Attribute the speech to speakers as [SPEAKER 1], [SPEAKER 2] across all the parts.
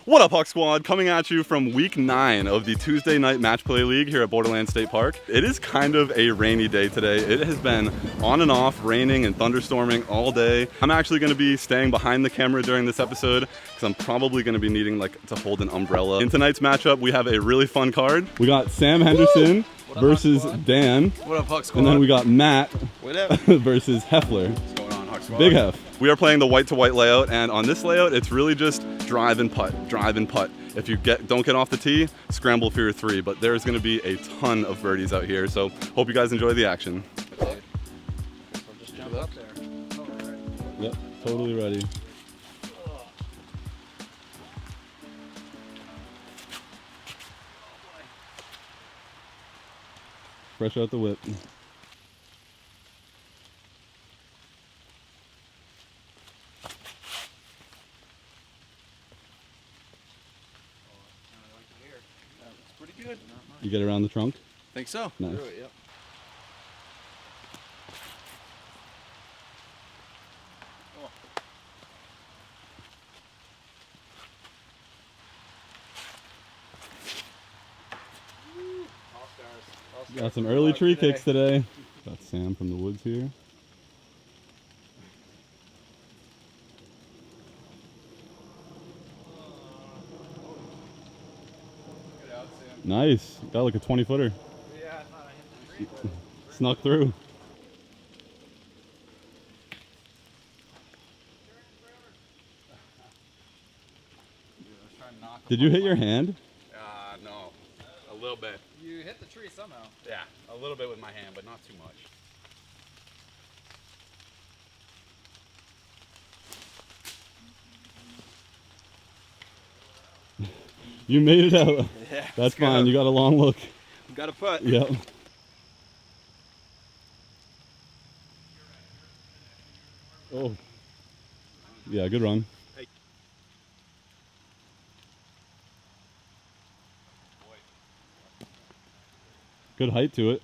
[SPEAKER 1] What up, Huck Squad? Coming at you from week 9 of the Tuesday night match play league here at Borderland State Park. It is kind of a rainy day today. It has been on and off, raining and thunderstorming all day. I'm actually going to be staying behind the camera during this episode because I'm probably going to be needing to hold an umbrella. In tonight's matchup, we have a really fun card. We got Sam Henderson versus Dan.
[SPEAKER 2] What up, Huck Squad?
[SPEAKER 1] And then we got Matt
[SPEAKER 2] What up?
[SPEAKER 1] versus Hefler.
[SPEAKER 2] What's going on, Huck Squad?
[SPEAKER 1] Big Hef. We are playing the white to white layout, and on this layout, it's really just drive and putt, drive and putt. If you don't get off the tee, scramble for your 3, but there's gonna be a ton of birdies out here, so hope you guys enjoy the action.
[SPEAKER 2] Just jump up there.
[SPEAKER 1] Yep, totally ready. Fresh out the whip.
[SPEAKER 2] Pretty good.
[SPEAKER 1] You get around the trunk?
[SPEAKER 2] Think so.
[SPEAKER 1] Nice.
[SPEAKER 2] Do it, yep.
[SPEAKER 1] Got some early tree kicks today. Got Sam from the woods here. Nice. Got like a 20-footer.
[SPEAKER 2] Yeah, I thought I hit the tree, but
[SPEAKER 1] Snuck through. Did you hit your hand?
[SPEAKER 2] No. A little bit.
[SPEAKER 3] You hit the tree somehow.
[SPEAKER 2] Yeah, a little bit with my hand, but not too much.
[SPEAKER 1] You made it out.
[SPEAKER 2] Yeah.
[SPEAKER 1] That's fine. You got a long look.
[SPEAKER 2] Got a putt.
[SPEAKER 1] Yep. Oh. Yeah, good run.
[SPEAKER 2] Hey.
[SPEAKER 1] Good height to it.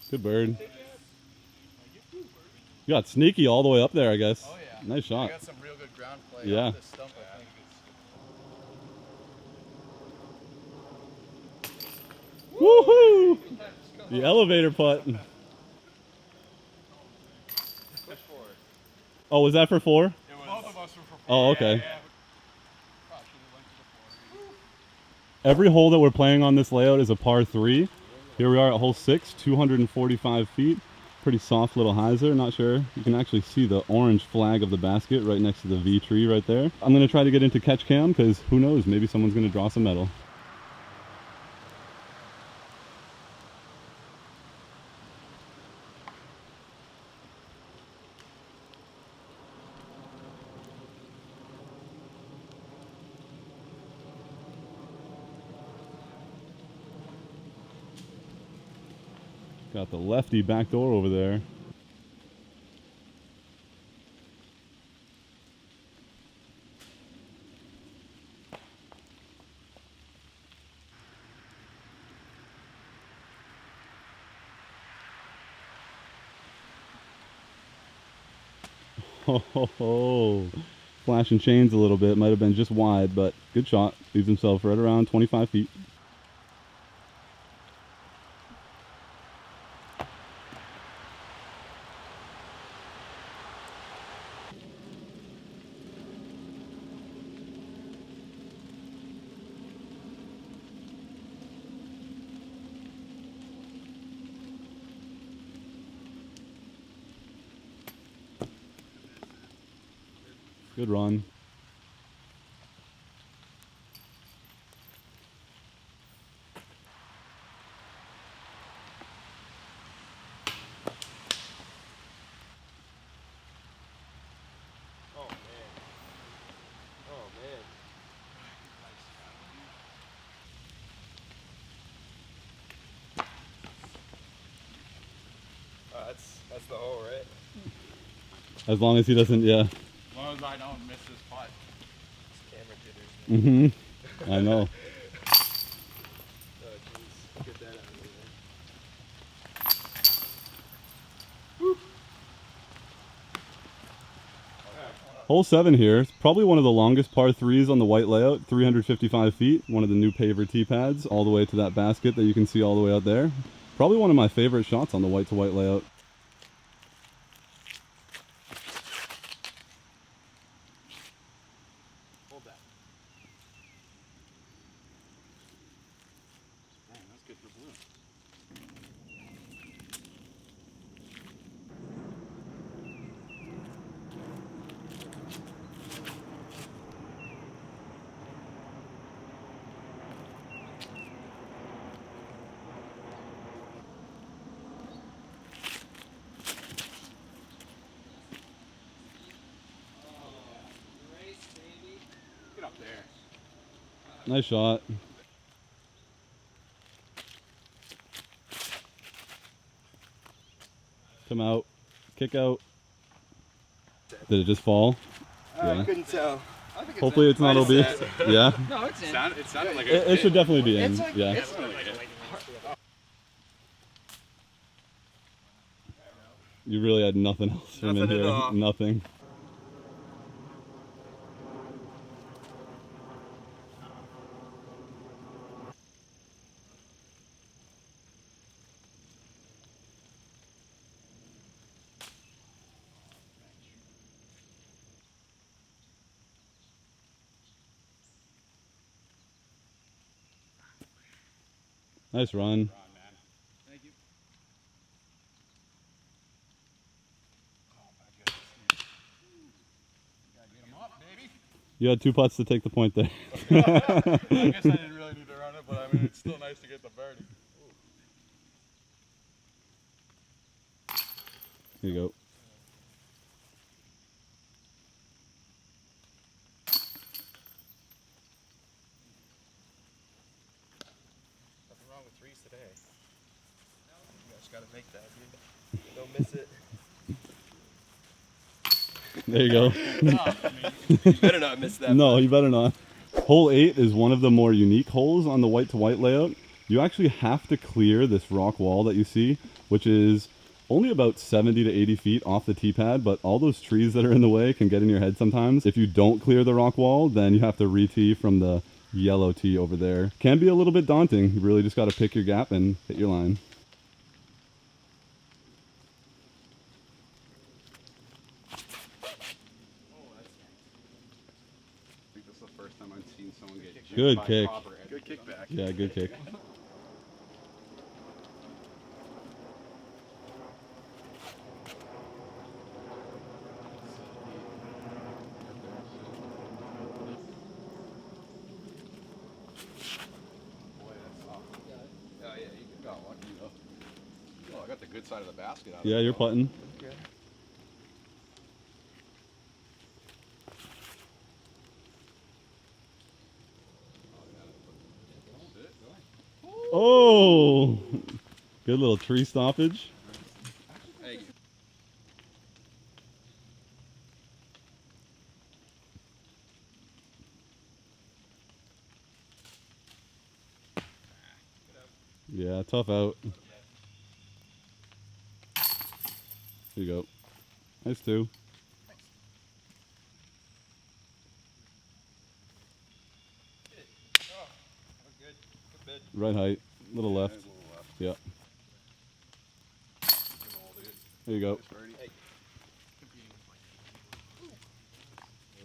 [SPEAKER 1] Good bird. You got sneaky all the way up there, I guess.
[SPEAKER 3] Oh yeah.
[SPEAKER 1] Nice shot.
[SPEAKER 3] I got some real good ground play
[SPEAKER 1] Yeah.
[SPEAKER 3] off this stump, I think.
[SPEAKER 1] Woohoo! The elevator putt.
[SPEAKER 3] Push forward.
[SPEAKER 1] Oh, was that for 4?
[SPEAKER 3] Both of us were for 4.
[SPEAKER 1] Oh, okay.
[SPEAKER 3] Yeah. Probably should've went to the 4.
[SPEAKER 1] Every hole that we're playing on this layout is a par 3. Here we are at hole 6, 245 feet. Pretty soft little hyzer, not sure. You can actually see the orange flag of the basket right next to the V tree right there. I'm gonna try to get into catch cam because who knows, maybe someone's gonna draw some metal. Got the lefty back door over there. Oh, flashing chains a little bit. Might have been just wide, but good shot. Leaves himself right around 25 feet. Good run.
[SPEAKER 2] Oh, man. Oh, man. That's the hole, right?
[SPEAKER 1] As long as he doesn't, yeah.
[SPEAKER 3] As long as I don't miss this putt. Camera jitters.
[SPEAKER 1] Mm-hmm. I know.
[SPEAKER 2] Oh, jeez. Get that out of here. Woo.
[SPEAKER 1] Hole 7 here. It's probably one of the longest par 3s on the white layout, 355 feet. One of the new paver tee pads, all the way to that basket that you can see all the way out there. Probably one of my favorite shots on the white to white layout.
[SPEAKER 3] Hold that. Man, that's good for blue. Get up there.
[SPEAKER 1] Nice shot. Come out. Kick out. Did it just fall?
[SPEAKER 2] I couldn't tell. I think
[SPEAKER 1] Hopefully it's not OB. Yeah.
[SPEAKER 3] No, it's in. It sounded like
[SPEAKER 1] It should definitely be in.
[SPEAKER 3] Like,
[SPEAKER 1] yeah.
[SPEAKER 3] it's like
[SPEAKER 1] You really had nothing else from in
[SPEAKER 2] Nothing at
[SPEAKER 1] here.
[SPEAKER 2] all.
[SPEAKER 1] Nothing. Nice run.
[SPEAKER 3] Thank you. Oh my goodness. Gotta get him up, baby.
[SPEAKER 1] You had 2 putts to take the point there.
[SPEAKER 3] I guess I didn't really need to run it, but I mean, it's still nice to get the birdie.
[SPEAKER 1] Here you go.
[SPEAKER 3] Nothing wrong with threes today. You guys gotta make that, dude.
[SPEAKER 2] Don't miss it.
[SPEAKER 1] There you go.
[SPEAKER 2] You better not miss that.
[SPEAKER 1] No, you better not. Hole 8 is one of the more unique holes on the white to white layout. You actually have to clear this rock wall that you see, which is only about 70 to 80 feet off the tee pad, but all those trees that are in the way can get in your head sometimes. If you don't clear the rock wall, then you have to re-tee from the yellow tee over there. Can be a little bit daunting. You really just got to pick your gap and hit your line.
[SPEAKER 3] I think this is the first time I've seen someone get jipped
[SPEAKER 1] Good
[SPEAKER 3] by
[SPEAKER 1] kick.
[SPEAKER 3] Copperhead. Good kickback.
[SPEAKER 1] Yeah, good kick.
[SPEAKER 3] Boy, that's soft. Oh yeah, you got lucky though. Oh, I got the good side of the basket out of
[SPEAKER 1] Yeah,
[SPEAKER 3] it.
[SPEAKER 1] you're putting.
[SPEAKER 2] Okay.
[SPEAKER 1] Oh! Good little tree stoppage.
[SPEAKER 3] Hey,
[SPEAKER 1] Yeah, tough out. Here you go. Nice 2.
[SPEAKER 2] We're good. We're good.
[SPEAKER 1] Right height, little left.
[SPEAKER 3] a little left.
[SPEAKER 1] Yeah.
[SPEAKER 3] Good ball, dude.
[SPEAKER 1] There you go.
[SPEAKER 3] Nice birdie.
[SPEAKER 2] Hey.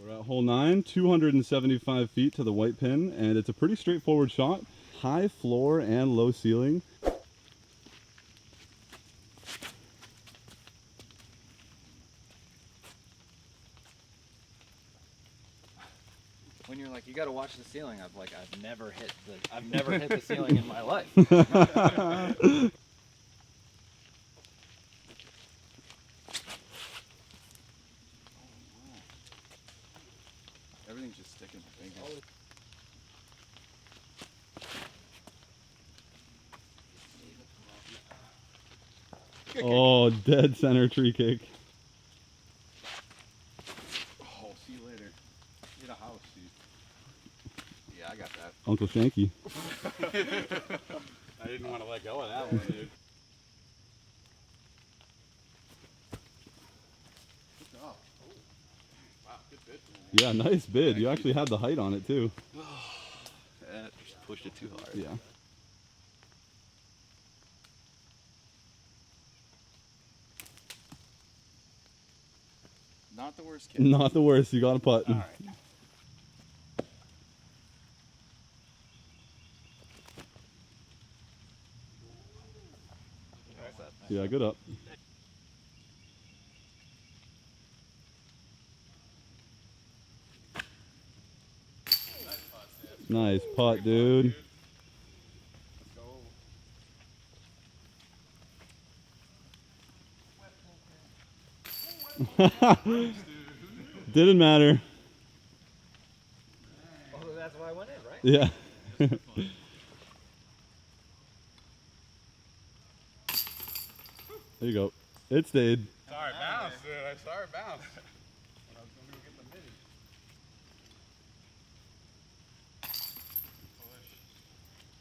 [SPEAKER 1] We're at hole 9, 275 feet to the white pin, and it's a pretty straightforward shot. High floor and low ceiling.
[SPEAKER 4] When you're like, you got to watch the ceiling, I've never hit the ceiling in my life.
[SPEAKER 3] Everything's just sticking to fingers.
[SPEAKER 1] Oh, dead center tree kick.
[SPEAKER 3] Oh, see you later. Get a house, dude. Yeah, I got that.
[SPEAKER 1] Uncle Shanky.
[SPEAKER 3] I didn't want to let go of that one, dude. Good job. Oh, wow.
[SPEAKER 1] Yeah, nice bid. You actually had the height on it too.
[SPEAKER 2] Just pushed it too hard.
[SPEAKER 1] Yeah.
[SPEAKER 3] Not the worst kid.
[SPEAKER 1] Not the worst. You got a putt.
[SPEAKER 3] All right.
[SPEAKER 1] Yeah, good up. Nice putt, dude. Didn't matter.
[SPEAKER 4] Oh, that's why I went in, right?
[SPEAKER 1] Yeah. There you go. It stayed.
[SPEAKER 3] Sorry, bounce, dude. I saw it bounce. When I was going to go get the midi.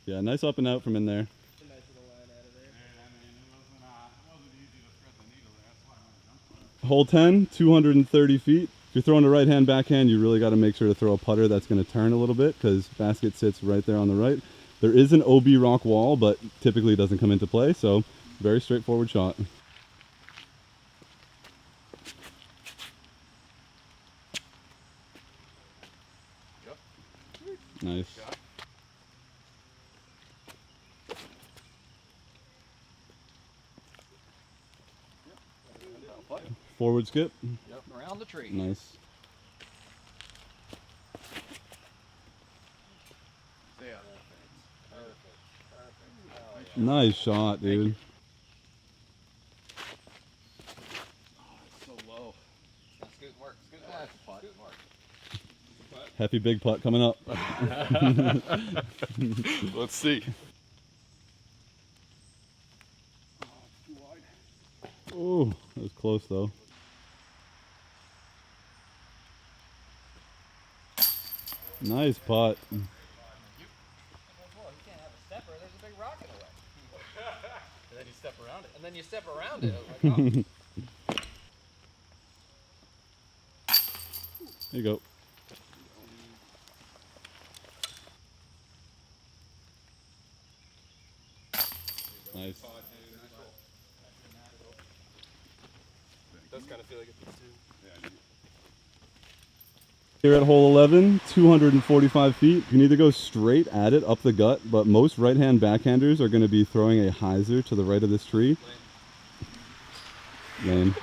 [SPEAKER 1] Yeah, nice up and out from in there.
[SPEAKER 2] A nice little line out of there.
[SPEAKER 3] Dude, I mean, it wasn't easy to thread the needle there. That's why I went to jump on it.
[SPEAKER 1] Hole 10, 230 feet. If you're throwing a right-hand backhand, you really got to make sure to throw a putter that's going to turn a little bit because basket sits right there on the right. There is an OB rock wall, but typically doesn't come into play, so very straightforward shot. Nice. Forward skip.
[SPEAKER 4] Yep, around the tree.
[SPEAKER 1] Nice.
[SPEAKER 3] Yeah.
[SPEAKER 1] Nice shot, dude.
[SPEAKER 3] So low.
[SPEAKER 4] Scoot work. Scoot work. Scoot work.
[SPEAKER 1] Happy big putt coming up.
[SPEAKER 3] Let's see.
[SPEAKER 1] Oh, that was close though. Nice putt.
[SPEAKER 4] You can't have a stepper. There's a big rock in the way.
[SPEAKER 2] And then you step around it.
[SPEAKER 4] And then you step around it. I was like, oh.
[SPEAKER 1] There you go. Nice.
[SPEAKER 2] Does kind of feel like it fits too.
[SPEAKER 1] Here at hole 11, 245 feet. You can either go straight at it up the gut, but most right-hand backhanders are going to be throwing a hyzer to the right of this tree. Lame.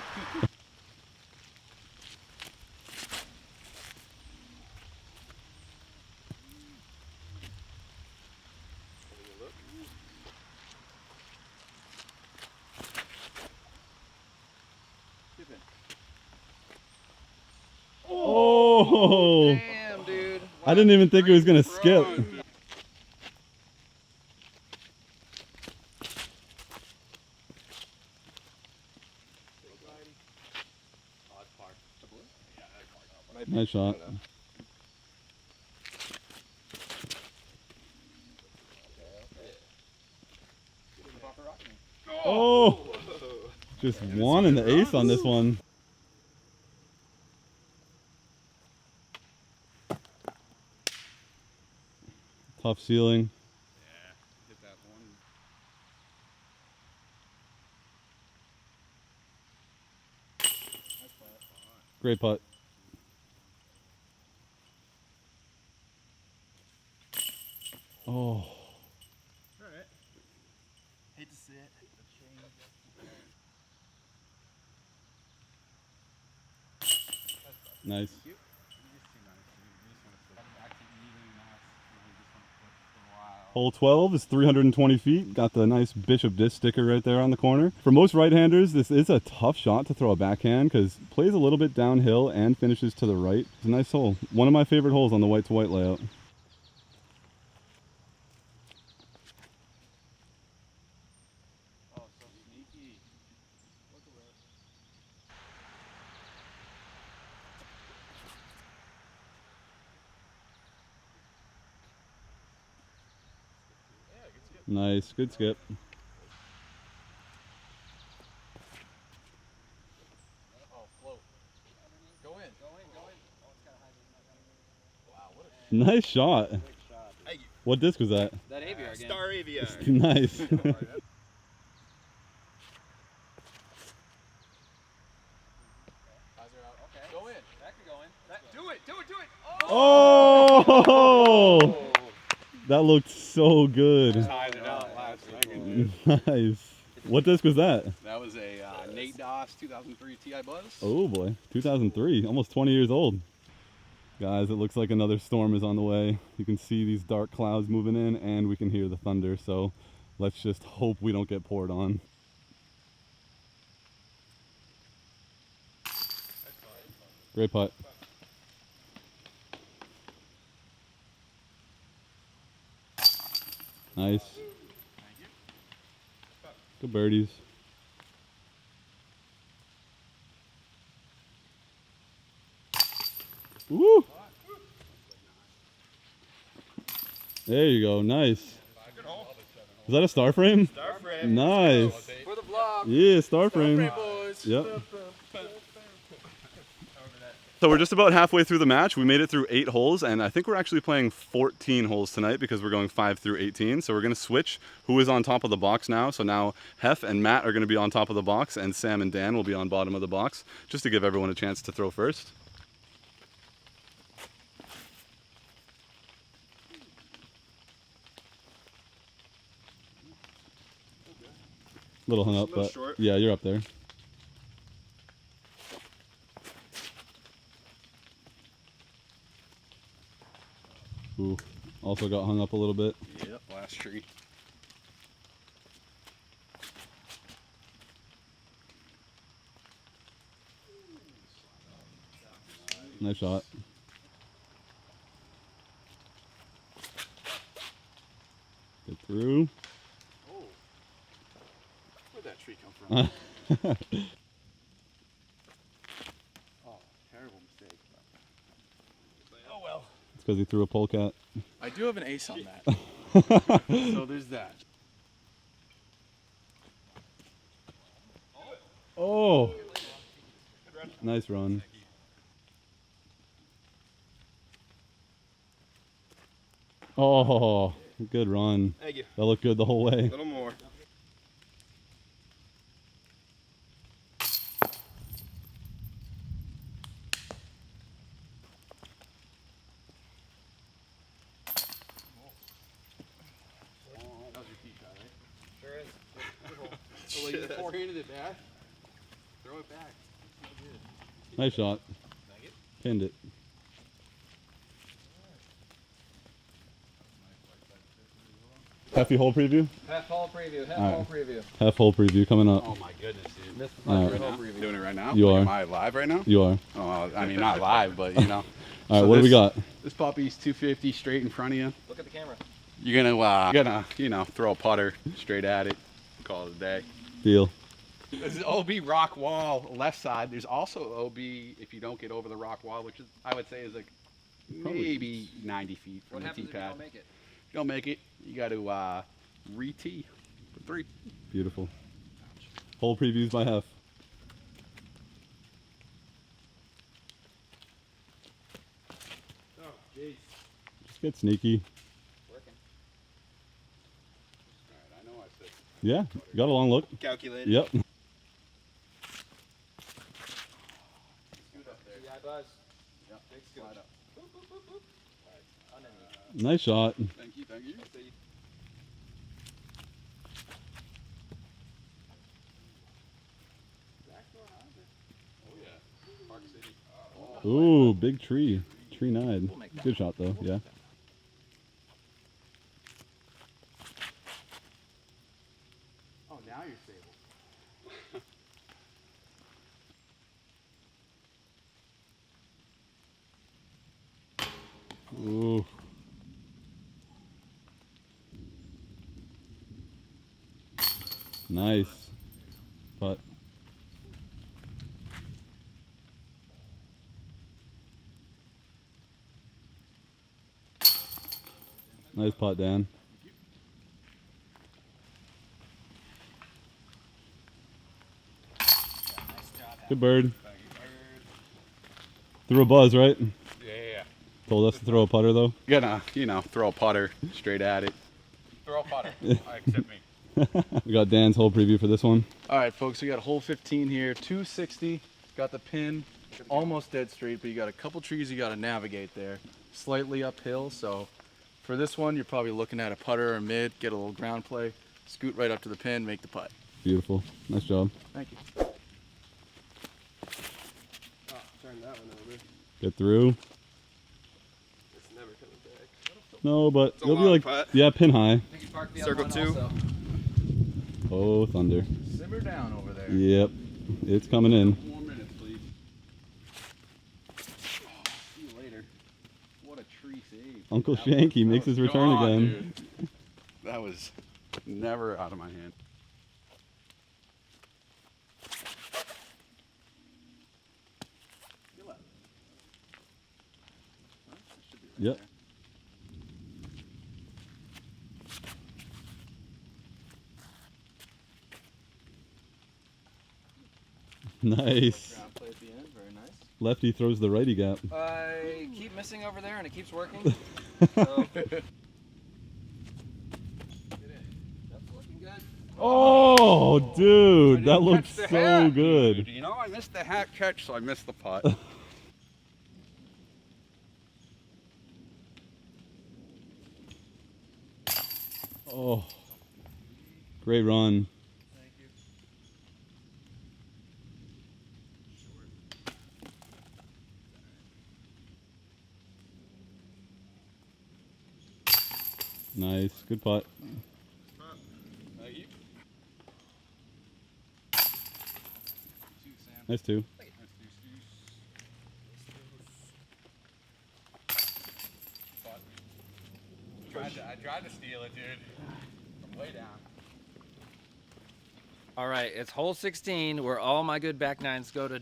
[SPEAKER 1] Oh!
[SPEAKER 4] Damn, dude.
[SPEAKER 1] I didn't even think it was going to skip. Nice shot. Oh! Just one in the ace on this one. Tough ceiling.
[SPEAKER 3] Yeah, hit that one.
[SPEAKER 1] Great putt. Oh.
[SPEAKER 2] All right. Hate to see it.
[SPEAKER 1] Nice. Hole 12 is 320 feet. Got the nice Bishop disc sticker right there on the corner. For most right-handers, this is a tough shot to throw a backhand because it plays a little bit downhill and finishes to the right. It's a nice hole. One of my favorite holes on the white-to-white layout.
[SPEAKER 3] Oh, so sneaky. Look at that.
[SPEAKER 1] Nice. Good skip.
[SPEAKER 3] Oh, float. Go in. Go in. Go in.
[SPEAKER 1] Nice shot.
[SPEAKER 4] Quick shot.
[SPEAKER 2] Thank you.
[SPEAKER 1] What disc was that?
[SPEAKER 4] That aviar again.
[SPEAKER 2] Star Avia.
[SPEAKER 1] Nice.
[SPEAKER 4] Go in. That could go in.
[SPEAKER 2] Do it.
[SPEAKER 1] Oh! That looked so good.
[SPEAKER 3] Tied it out last second.
[SPEAKER 1] Nice. What disc was that?
[SPEAKER 3] That was a Nate Doss 2003 Ti Buzz.
[SPEAKER 1] Oh boy, 2003, almost 20 years old. Guys, it looks like another storm is on the way. You can see these dark clouds moving in and we can hear the thunder, so let's just hope we don't get poured on. Great putt. Nice. Good birdies. Woo! There you go. Nice. Is that a star frame?
[SPEAKER 2] Star frame.
[SPEAKER 1] Nice.
[SPEAKER 4] For the vlog.
[SPEAKER 1] Yeah, star frame.
[SPEAKER 2] Boys.
[SPEAKER 1] Yep. So we're just about halfway through the match. We made it through 8 holes, and I think we're actually playing 14 holes tonight because we're going 5 through 18. So we're going to switch who is on top of the box now. So now Hef and Matt are going to be on top of the box, and Sam and Dan will be on bottom of the box, just to give everyone a chance to throw first. Little hung up,
[SPEAKER 2] Little
[SPEAKER 1] but
[SPEAKER 2] short.
[SPEAKER 1] yeah, you're up there. Ooh, also got hung up a little bit.
[SPEAKER 3] Yep, last tree.
[SPEAKER 1] Nice shot. Get through.
[SPEAKER 3] Oh, where'd that tree come from? Oh, terrible mistake. Oh well.
[SPEAKER 1] It's because he threw a polecat.
[SPEAKER 3] I do have an ace on that. So there's that.
[SPEAKER 1] Oh! Nice run. Oh, good run.
[SPEAKER 2] Thank you.
[SPEAKER 1] That looked good the whole
[SPEAKER 2] A
[SPEAKER 1] way.
[SPEAKER 2] little more.
[SPEAKER 3] That was your tee shot, right?
[SPEAKER 4] Sure is.
[SPEAKER 3] Oh, well, you forehanded it back. Throw it back.
[SPEAKER 1] Nice shot. Pinned it. Hefty hole preview?
[SPEAKER 4] Half hole preview. Half
[SPEAKER 1] Alright.
[SPEAKER 4] hole preview.
[SPEAKER 1] Half hole preview coming up.
[SPEAKER 3] Oh my goodness, dude.
[SPEAKER 4] Missed the
[SPEAKER 1] Alright.
[SPEAKER 4] first
[SPEAKER 3] Right
[SPEAKER 4] hole
[SPEAKER 3] now?
[SPEAKER 4] preview.
[SPEAKER 3] Doing it right now?
[SPEAKER 1] You are.
[SPEAKER 3] Am I live right now?
[SPEAKER 1] You are.
[SPEAKER 3] Oh, I mean, not live, but you know.
[SPEAKER 1] Alright,
[SPEAKER 3] So
[SPEAKER 1] what do we
[SPEAKER 3] this-
[SPEAKER 1] got?
[SPEAKER 3] This puppy's 250 straight in front of you.
[SPEAKER 4] Look at the camera.
[SPEAKER 3] You're gonna, you know, throw a putter straight at it. Call it a day.
[SPEAKER 1] Deal.
[SPEAKER 3] This is OB rock wall left side. There's also OB if you don't get over the rock wall, which is I would say is like
[SPEAKER 1] Probably.
[SPEAKER 3] maybe 90 feet from
[SPEAKER 4] What
[SPEAKER 3] the
[SPEAKER 4] happens
[SPEAKER 3] tee
[SPEAKER 4] if you
[SPEAKER 3] pad.
[SPEAKER 4] don't make it?
[SPEAKER 3] If you don't make it, you got to re-tee for 3.
[SPEAKER 1] Beautiful. Hole previews by Hef.
[SPEAKER 2] Oh, jeez.
[SPEAKER 1] Just get sneaky.
[SPEAKER 4] Working.
[SPEAKER 3] All right, I know I said.
[SPEAKER 1] Yeah, got a long look.
[SPEAKER 2] Calculated.
[SPEAKER 1] Yep.
[SPEAKER 3] Scoot up there.
[SPEAKER 4] Yeah, buzz.
[SPEAKER 3] Yep.
[SPEAKER 4] Big scoop.
[SPEAKER 3] Slide up.
[SPEAKER 4] Boop, boop, boop, boop. Underneath.
[SPEAKER 1] Nice shot.
[SPEAKER 3] Thank you, thank you. Oh yeah. Park City. Oh.
[SPEAKER 1] Ooh, big tree. Tree 9.
[SPEAKER 4] We'll make that.
[SPEAKER 1] Good shot though, yeah.
[SPEAKER 3] Oh, now you're stable.
[SPEAKER 1] Ooh. Nice. Putt. Nice putt, Dan. Good bird. Threw a buzz, right?
[SPEAKER 3] Yeah.
[SPEAKER 1] Told us to throw a putter though.
[SPEAKER 3] Gonna, you know, throw a putter straight at it. Throw a putter. Accept me.
[SPEAKER 1] We got Dan's hole preview for this one.
[SPEAKER 2] All right, folks, we got hole 15 here, 260. Got the pin almost dead straight, but you got a couple trees you got to navigate there. Slightly uphill, so for this one, you're probably looking at a putter or mid, get a little ground play, scoot right up to the pin, make the putt.
[SPEAKER 1] Beautiful. Nice job.
[SPEAKER 2] Thank you.
[SPEAKER 5] Oh, turn that one over.
[SPEAKER 1] Get through.
[SPEAKER 5] It's never coming back.
[SPEAKER 1] No, but
[SPEAKER 5] It's a
[SPEAKER 1] you'll be
[SPEAKER 5] long
[SPEAKER 1] like,
[SPEAKER 5] putt.
[SPEAKER 1] yeah, pin high.
[SPEAKER 5] Circle two.
[SPEAKER 1] Oh, thunder.
[SPEAKER 2] Simmer down over there.
[SPEAKER 1] Yep. It's coming in.
[SPEAKER 3] More minutes, please. See you later. What a tree save.
[SPEAKER 1] Uncle Shanky makes his return
[SPEAKER 3] gone,
[SPEAKER 1] again.
[SPEAKER 3] dude. That was never out of my hand.
[SPEAKER 1] Yep. Nice.
[SPEAKER 4] Ground play at the end, very nice.
[SPEAKER 1] Lefty throws the righty gap.
[SPEAKER 4] I keep missing over there and it keeps working. So. That's looking good.
[SPEAKER 1] Oh, dude, that
[SPEAKER 3] Didn't
[SPEAKER 1] looks
[SPEAKER 3] catch the
[SPEAKER 1] so
[SPEAKER 3] hat,
[SPEAKER 1] good.
[SPEAKER 3] dude. You know, I missed the hat catch, so I missed the putt.
[SPEAKER 1] Oh, great run.
[SPEAKER 4] Thank you.
[SPEAKER 1] Nice, good putt. Nice two.
[SPEAKER 3] I tried to steal it, dude. From way down.
[SPEAKER 4] All right, it's hole 16 where all my good back nines go to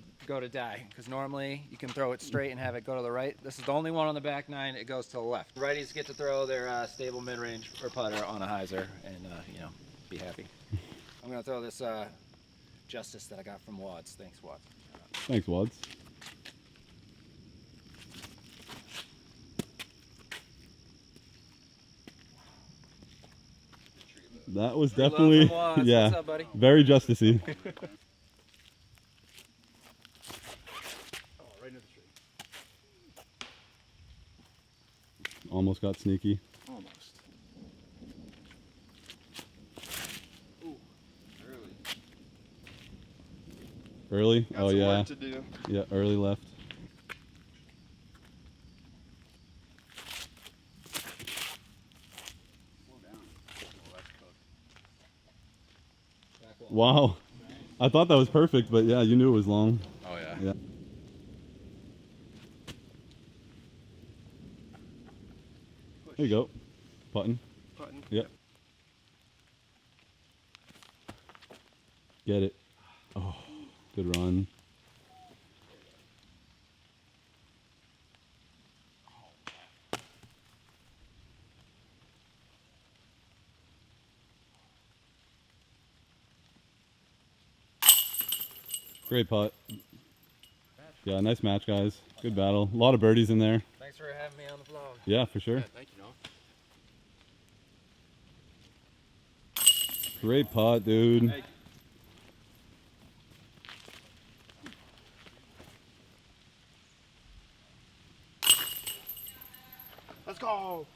[SPEAKER 4] die. Because normally you can throw it straight and have it go to the right. This is the only one on the back nine. It goes to the left. Righties get to throw their stable mid-range or putter on a hyzer and you know, be happy. I'm gonna throw this Justice that I got from Wads. Thanks, Wads.
[SPEAKER 1] Thanks, Wads. That was definitely, yeah,
[SPEAKER 4] What's up, buddy?
[SPEAKER 1] very justicey.
[SPEAKER 2] Oh, right into the tree.
[SPEAKER 1] Almost got sneaky.
[SPEAKER 2] Almost.
[SPEAKER 5] Ooh, early.
[SPEAKER 1] Early?
[SPEAKER 5] Got
[SPEAKER 1] Oh
[SPEAKER 5] some
[SPEAKER 1] yeah.
[SPEAKER 5] work to do.
[SPEAKER 1] Yeah, early left. Wow. I thought that was perfect, but yeah, you knew it was long.
[SPEAKER 3] Oh, yeah.
[SPEAKER 1] Yeah. There you go. Putting.
[SPEAKER 5] Button.
[SPEAKER 1] Yep. Get it. Oh, good run. Great putt. Yeah, nice match, guys. Good battle. A lot of birdies in there.
[SPEAKER 4] Thanks for having me on the vlog.
[SPEAKER 1] Yeah, for sure.
[SPEAKER 3] Yeah, thank you, Noah.
[SPEAKER 1] Great putt, dude.
[SPEAKER 3] Hey.
[SPEAKER 5] Let's go.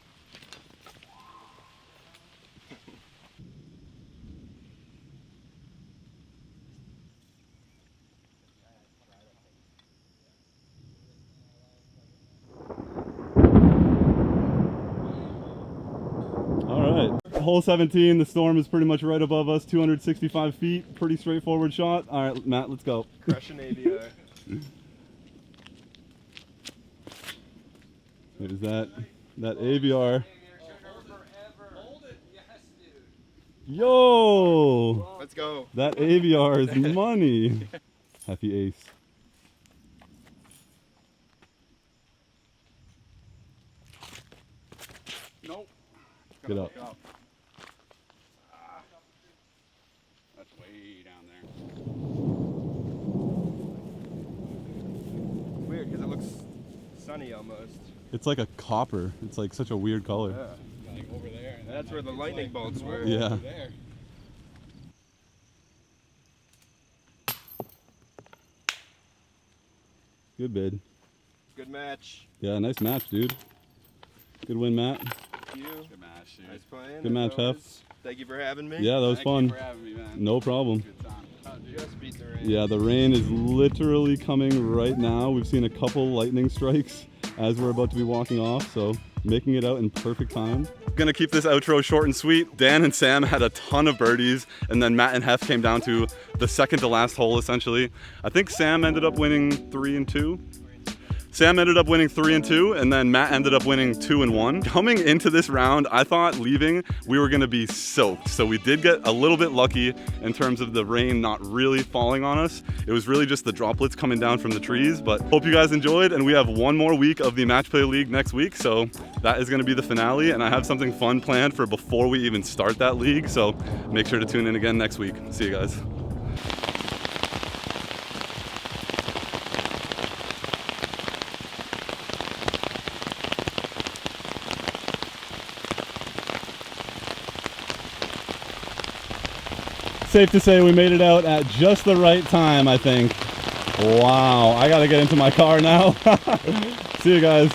[SPEAKER 1] All right. Hole 17, the storm is pretty much right above us, 265 feet. Pretty straightforward shot. All right, Matt, let's go.
[SPEAKER 5] Crushing ABR.
[SPEAKER 1] There's that AVR. Yo!
[SPEAKER 5] Let's go.
[SPEAKER 1] That AVR is money. Happy ace.
[SPEAKER 3] Nope.
[SPEAKER 1] Get up.
[SPEAKER 3] That's way down there.
[SPEAKER 5] Weird, because it looks sunny almost.
[SPEAKER 1] It's like a copper. It's like such a weird color.
[SPEAKER 3] Yeah, like over there. And
[SPEAKER 5] That's where the lightning bolts were.
[SPEAKER 1] Yeah.
[SPEAKER 3] Over there.
[SPEAKER 1] Good bid.
[SPEAKER 5] Good match.
[SPEAKER 1] Yeah, nice match, dude. Good win, Matt.
[SPEAKER 5] Thank you.
[SPEAKER 3] Good match, dude.
[SPEAKER 5] Nice playing.
[SPEAKER 1] Good match,
[SPEAKER 5] as
[SPEAKER 1] Hef.
[SPEAKER 5] always. Thank you for having me.
[SPEAKER 1] Yeah, that was
[SPEAKER 3] Thank
[SPEAKER 1] fun.
[SPEAKER 3] you for having me, man.
[SPEAKER 1] No problem.
[SPEAKER 3] Good time.
[SPEAKER 5] Just beat the rain.
[SPEAKER 1] Yeah, the rain is literally coming right now. We've seen a couple lightning strikes as we're about to be walking off, so making it out in perfect time. Gonna keep this outro short and sweet. Dan and Sam had a ton of birdies, and then Matt and Hef came down to the second to last hole, essentially. I think Sam ended up winning 3 and 2. Sam ended up winning 3 and 2, and then Matt ended up winning 2 and 1. Coming into this round, I thought leaving, we were gonna be soaked. So we did get a little bit lucky in terms of the rain not really falling on us. It was really just the droplets coming down from the trees, but hope you guys enjoyed, and we have one more week of the Match Play League next week, so that is gonna be the finale, and I have something fun planned for before we even start that league, so make sure to tune in again next week. See you guys. Safe to say we made it out at just the right time, I think. Wow, I gotta get into my car now. See you guys.